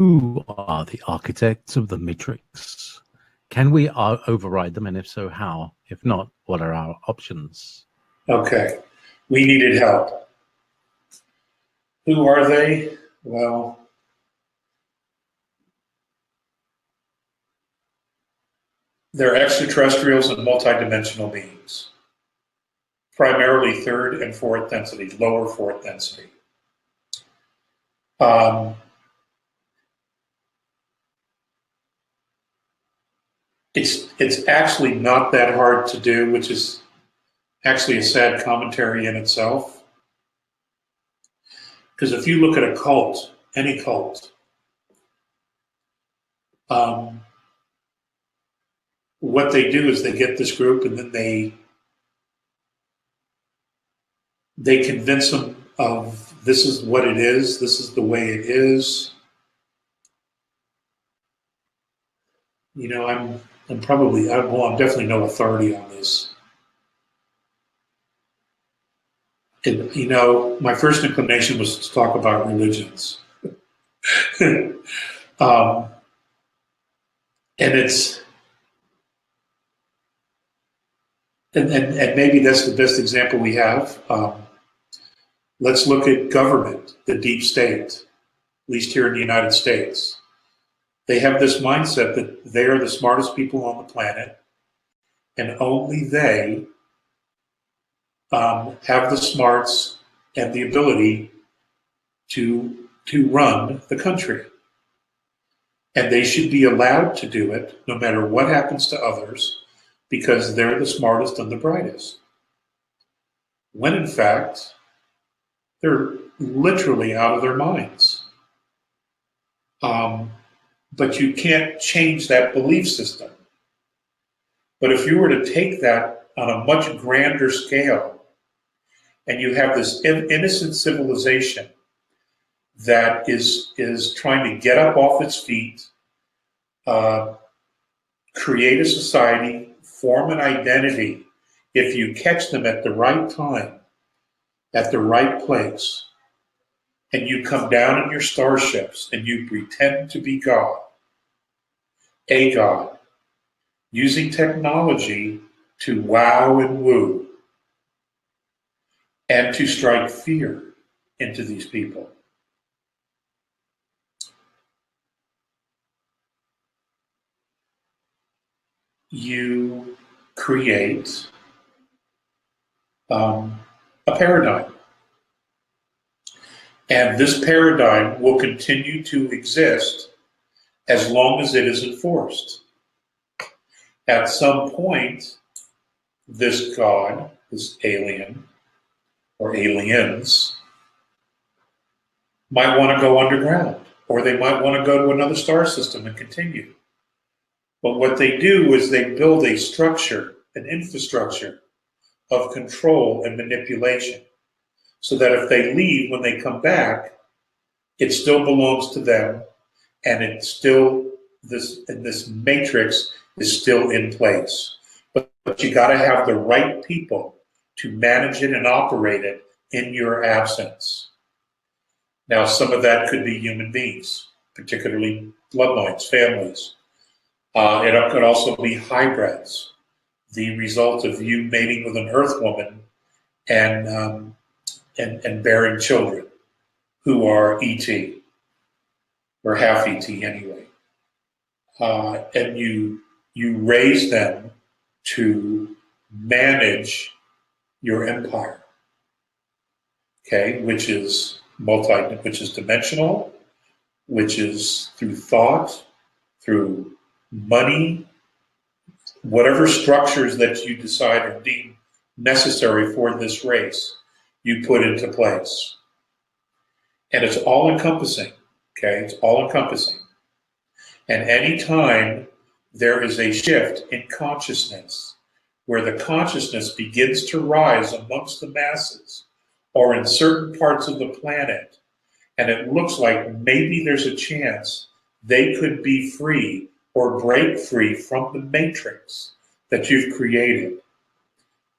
Who are the architects of the matrix? Can we override them, and if so, how? If not, what are our options? Okay, we needed help. Who are they? Well, they're extraterrestrials and multidimensional beings, primarily third and fourth density, lower fourth density. It's actually not that hard to do, which is actually a sad commentary in itself. Because if you look at a cult, any cult, what they do is they get this group and then they convince them of this is what it is, this is the way it is. You know, I'm definitely no authority on this. And, you know, my first inclination was to talk about religions. And it's, and maybe that's the best example we have. Let's look at government, the deep state, at least here in the United States. They have this mindset that they are the smartest people on the planet, and only they have the smarts and the ability to run the country. And they should be allowed to do it no matter what happens to others, because they're the smartest and the brightest. When in fact, they're literally out of their minds. But you can't change that belief system. But if you were to take that on a much grander scale, and you have this innocent civilization that is trying to get up off its feet, create a society, form an identity, if you catch them at the right time, at the right place, and you come down in your starships and you pretend to be God, a God, using technology to wow and woo and to strike fear into these people. You create a paradigm. And this paradigm will continue to exist as long as it is enforced. At some point, this God, this alien, or aliens, might want to go underground, or they might want to go to another star system and continue. But what they do is they build a structure, an infrastructure of control and manipulation, so that if they leave, when they come back, it still belongs to them, and it's still this matrix is still in place. But you got to have the right people to manage it and operate it in your absence. Now, some of that could be human beings, particularly bloodlines, families. It could also be hybrids, the result of you mating with an Earth woman and bearing children who are ET, or half ET anyway. And you raise them to manage your empire, okay, which is dimensional, which is through thought, through money, whatever structures that you decide are deemed necessary for this race, you put into place. And it's all encompassing, okay? It's all encompassing. And anytime there is a shift in consciousness, where the consciousness begins to rise amongst the masses, or in certain parts of the planet, and it looks like maybe there's a chance they could be free or break free from the matrix that you've created,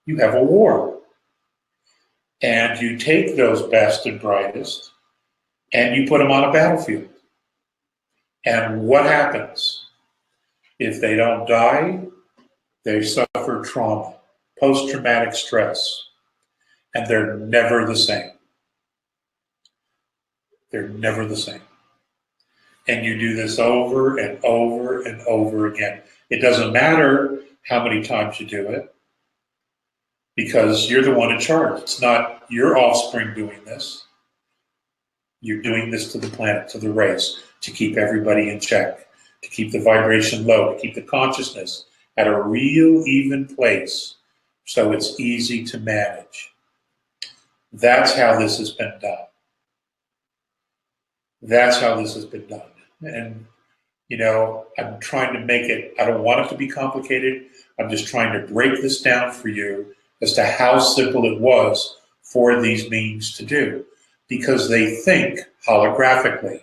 you have a war. And you take those best and brightest and you put them on a battlefield. And what happens? If they don't die, they suffer trauma, post-traumatic stress, and they're never the same. They're never the same. And you do this over and over and over again. It doesn't matter how many times you do it, because you're the one in charge. It's not your offspring doing this. You're doing this to the planet, to the race, to keep everybody in check, to keep the vibration low, to keep the consciousness at a real even place so it's easy to manage. That's how this has been done. That's how this has been done. And, you know, I'm trying to make it, I don't want it to be complicated. I'm just trying to break this down for you as to how simple it was for these beings to do. Because they think holographically.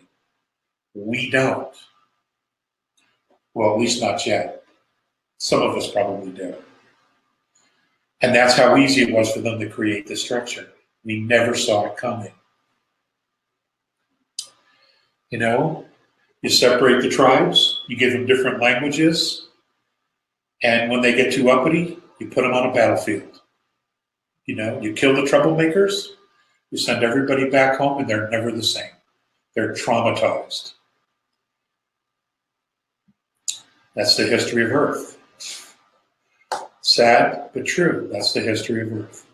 We don't. Well, at least not yet. Some of us probably do. And that's how easy it was for them to create the structure. We never saw it coming. You know, you separate the tribes, you give them different languages, and when they get too uppity, you put them on a battlefield. You know, you kill the troublemakers, you send everybody back home, and they're never the same. They're traumatized. That's the history of Earth. Sad, but true. That's the history of Earth.